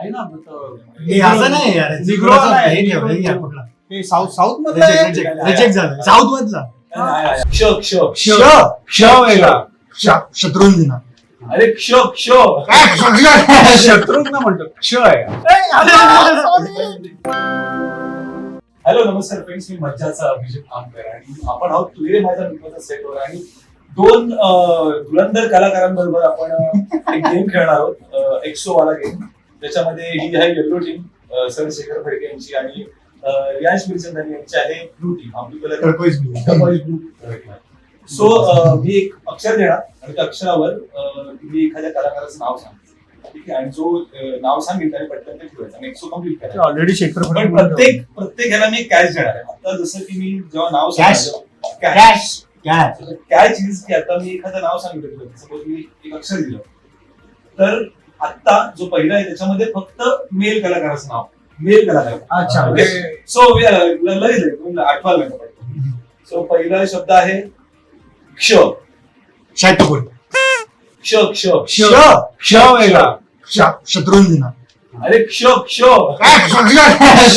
आहे ना हे असं नाही यार, निग्रो वाला आहे, हे निग्रो. ठेव, हे घ्या कुठला. ते साऊथ मधला आहे. रिजेक्ट झालं. साऊथ मधला क्ष क्ष क्ष क्ष वेगळा. शत्रुंजना. अरे क्ष क्ष शत्रुघ्न म्हणतो क्ष आहे. हॅलो नमस्कार फ्रेंड्स, मी मज्जाचा अभिजित आमकर आणि आपण आहोत तुझे माझ्या मित्राच्या सेटवर आणि दोन धुरंधर कलाकारांबरोबर आपण एक गेम खेळणार आहोत, एक्सो वाला गेम. त्याच्यामध्ये ही आहे yellow team, sir Shekhar Phadke यांची, आणि रियांश मिरचंदानी यांची आहे ब्लू टीम. आपली टर्कोइज ब्लू. सो मी एक अक्षर देणार आणि त्या अक्षरावर तुम्ही एखाद्या कलाकाराचं नाव सांगा, ठीक आहे? आणि जो नाव सांगेल त्याने पटकन ते ठेवायचं आणि एक्सो कम्प्लीट करायचं. ऑलरेडी शेखर पण प्रत्येक ह्याला मी कॅश देणार आहे. आता जसं की मी जेव्हा नाव Cash. सांगितलं काय चीज की आता मी एखादं नाव सांगितलं, सपोज मी एक अक्षर दिलं, तर आता जो पहिला आहे त्याच्यामध्ये फक्त मेल कलाकाराचं नाव, मेल कलाकार. अच्छा. सो आठवायला पडतो. सो पहिला शब्द आहे क्ष शाहिद कपूर. क्ष क्ष क्ष क्ष वेगळा. शत्रुंजना. अरे क्ष क्ष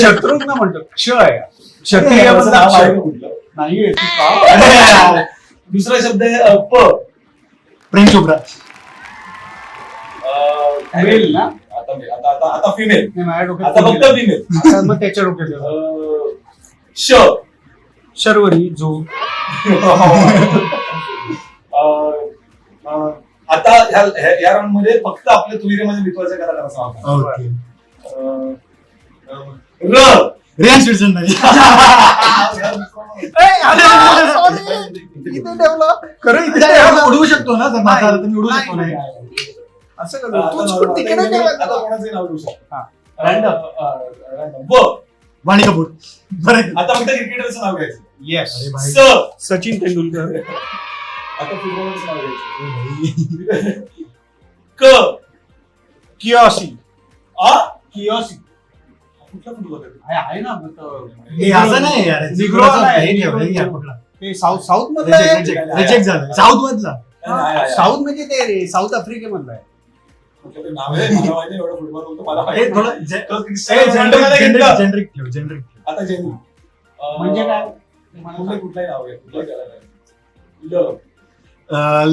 शत्रुघ्न म्हणतो क्ष आहे. क्षत्रिय नाव मधला आहे क्ष. का कुठलं? नाहीये तू का? दुसरा शब्द आहे प. प्रेम चोप्रा. मेल ना? आता मेल. आता फिमेल. नाही, माझ्या डोक्यात आता फक्त मेल. फिमेल. आता मग त्याच्या डोक्यात येतं. श. शर्वरी जो. आता या राऊंड मध्ये फक्त आपल्या तुहिरेमध्ये मित्राच्या कलाकाराचं नाव सांगा. ओके. र. रियांश मिरचंदानी. खरं इथे त्याला उडवू शकतो ना, जर माझा आला तर मी उडवू शकतो ना. असं आता करतो. तूच पण तिकडे ठेवायचं. आता कोणाचंही नाव घेऊ शकतो. हा. रँडम. व. वाणी कपूर. बरं. आता फक्त क्रिकेटरचं नाव घ्यायचं. येस. अरे भाई. स. सचिन तेंडुलकर. आता फुटबॉलचं नाव घ्यायचं. क. कियोसी. आ. कियोसी. कुठला फुटबॉल आहे ना हे असं नाही यार, निग्रो वाला आहे. हे ठेव, हे घ्या कुठला. ते साऊथ मधला आहे. रिजेक्ट झालं. साऊथ मधला. साऊथ म्हणजे ते रे साऊथ आफ्रिकेमधला आहे. नाव आहे मला माहिती एवढं फुटबॉल होतं मला हे माहिती. थोडं तो क्रिस्टियानो रोनाल्डोला जेनरिक घेतलं. जेनरिक ठेव, जेनरिक ठेव. आता जेनू. म्हणजे काय? कुठलंही कुठलाही नाव आहे. कुठलंही कलाकार. ल.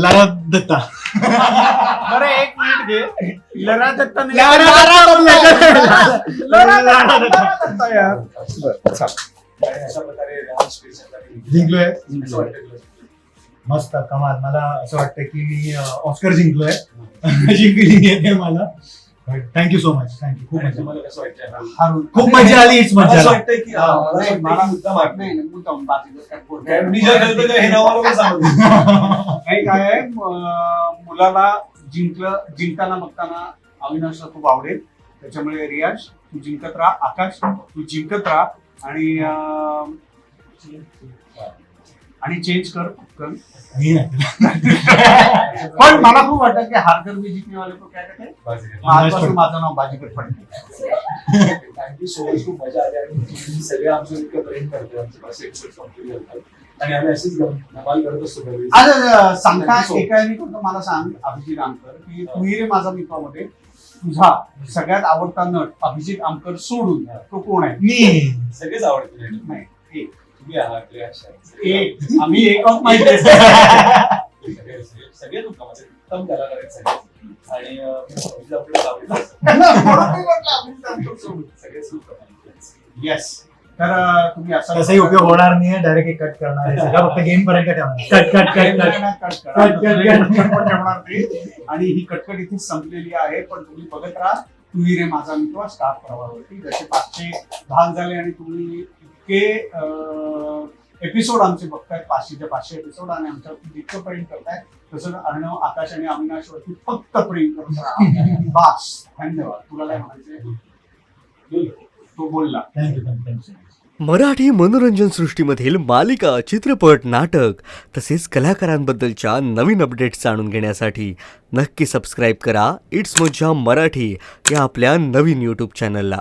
लारा दत्ता. बरं एक मिनिट घे. लरा दत्ता नाही. लरा दत्ता यार. आणि अशा प्रकारे रियांश मिरचंदानी जिंकलोय. असं वाटतं तुला? मस्त कमाल. मला असं वाटतं की मी ऑस्कर जिंकलोय. जिंकली येते मला. Thank you so much. थँक्यू. खूप आणि मजा. तुम्हाला कसं वाटतं? हारून. खूप मजा आली. हीच मला मजा असं आली. वाटतं की मला असं वाटतं की मुद्दा मारतो. नाही, नाही, मुद्दाम बाकीचं काय बोलतो. काय मी जे खेळतो ते हे नाव मला पण सांगू दे. नाही काय आहे, मुलाला जिंकताना बघताना अविनाशला खूप आवडेल. त्याच्यामुळे रियाज तू जिंकत राहा, आकाश तू जिंकत राहा आणि चेंज कर पटकन. मी नाही. पण मला खूप वाटतं की हारकर मी जिंकणे वाले को काय करते बाजीगर. आजपासून माझं नाव Bajikar Phadke. Thank you so much. खूप मजा आली आणि तुम्ही सगळे आमचं इतकं प्रेम करतो, आमचे पास एपिसोड कंप्लीट करतात आणि आम्ही अशीच धमाल करत असतो दरवेळी. आज सांगता एका करतो मला सांग अभिजित आमकर की तू रे माझा मित्रामध्ये तुझा सगळ्यात आवडता नट अभिजित आमकर सोडून तो कोण आहे? मी. सगळेच आवडते. नाही एक. तुम्ही आहात रे अशा. एक आम्ही एक आहोत माहिती आहे. सगळे उत्तमाचे उत्तम कलाकार आहेत सगळे. आणि आपल्याला आवडतं सगळेच उत्तम आहेत. येस. तर तुम्ही असं तसाही उपयोग होणार नाही. डायरेक्ट कट करणार आहे सगळं. फक्त गेम पर्यंत ठेवणार. Cut cut cut cut. ठेवणार ते. आणि ही कटकट इथे संपलेली आहे. पण तुम्ही बघत राहा तू रे माझा मित्र स्टार प्रवाहावरती. जसे 500 भाग झाले आणि तुम्ही इतके एपिसोड आमचे बघतायत, 500च्या 500 एपिसोड, आणि आमच्यावरती जितकं प्रेम करताय तसं अर्णव, आकाश आणि अविनाश वरती फक्त प्रेम करत राहा. बास. धन्यवाद. तुला काय म्हणायचंय? तो बोलला. Thank you thank you. मराठी मनोरंजन सृष्टीमधील मालिका, चित्रपट, नाटक तसेच कलाकारांबद्दलच्या नवीन अपडेट्स जाणून घेण्यासाठी नक्की सबस्क्राईब करा इट्स मज्जा मराठी या आपल्या नवीन यूट्यूब चॅनलला.